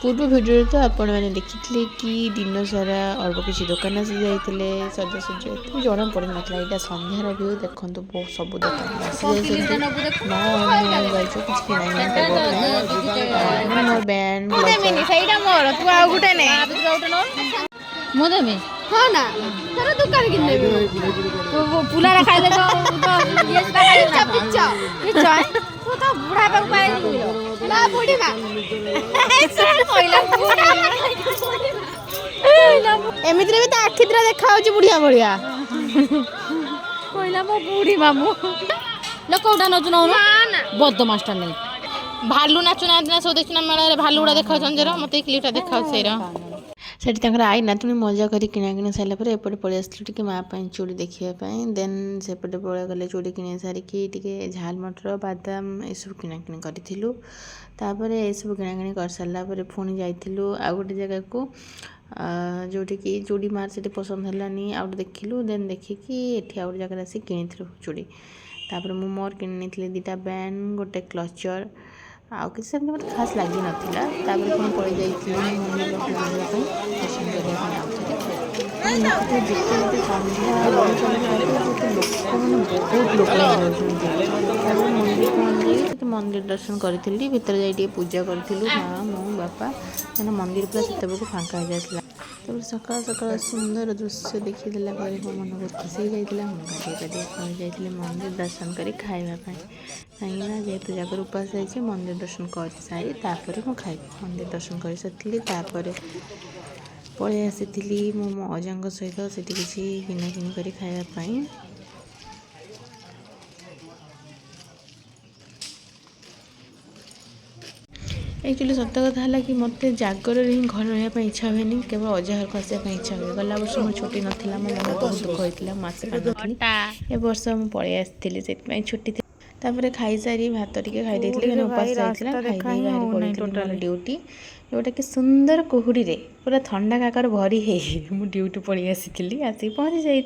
पूर्व भिडियो तो आपण मैंने देखी कि दिन सारा अल्प किसी दुकान आसी जाते सजासज एत जना पड़ ना यहाँ सन्धार व्यू देखो बहुत सब दुकान आसी जाइए माँ जाइए किसी किना मोर बैंड मुदेमी हाँ ना तेरा दुकान किन देबे तो वो पुलारा खाइ ले तो ये पिच्चा पिच्चा पिच्चा तू तो बुढ़ा पे पाए नहीं ना बुढ़ी बा सुन कोइला बुढ़ा एमितिरे भी तो आखिद्रा देखा होची बुढ़िया बुढ़िया कोइला मो बुढ़ी मामू ल कोडा नचु न ना बद्द मास्टर नहीं भालू नाचु ना सो देखना मेला रे भालू उड़ा देखा जंजर मते क्लिपटा देखा सेरा सेठी तंकर आई नातुणी मजा करी किना किना सारा पर एपटे पळि आसलु टिके माँ पाई चूड़ी देखिया पाई देन सेपटे पळे गले चूड़ी किने सारिकी टिके झाल मटर बादाम ए सब किना किना करिथिलु तापरे ए सब किना किना कर सारला पर पुणी जाइथिलु आ गोटे जगह को जोटी की चूड़ी मार से पसंद हलानी आउट देखिलु देन देखिकी एठी आउट जगह आसी किनिथिलु चूड़ी तापर मु मोर किनिथिले दिटा बैंड गोटे क्लचर आउ किसी सेमती मत खास लगी नाला तापर पुणी पड़े जाइए मंदिर पाखु दर्शन करने मंदिर दर्शन करी भितर जाइए पूजा करूँ माँ मो बापा मैंने मंदिर पूरा से फाँका हो जाता तब सकाल सकाल सुंदर दृश्य देखीदेला मो मन बहुत खुशी जाइए मुझे जाइए मंदिर दर्शन कर खावाई कहीं जेहेतु जगह उपास जाइए मंदिर दर्शन कर सारी तापर मुझे खाइबी मंदिर दर्शन कर सारी तापर पलि आसी मो अजा सहित से किसी किनाकिनि कर खावाई एक्चुअली सत कथा है कि मत जागर ही घर रहा इच्छा हुए केवल अजा घर आसापी इच्छा हुए गला वर्ष मोर छुट्टी नाला मो मन बहुत दुख होता मसे ए वर्ष मुझे पलि आसी से छुट्टी थी तापर खाई सारी भात टिके खाई उपास जाइए खाई बाहर पड़ी ड्यूटी जोटा कि सुंदर कुहुड़ी रे पूरा ठंडा काकर भरी है मु ड्यूटी पलि आसी आसिक पहुँची जाइए।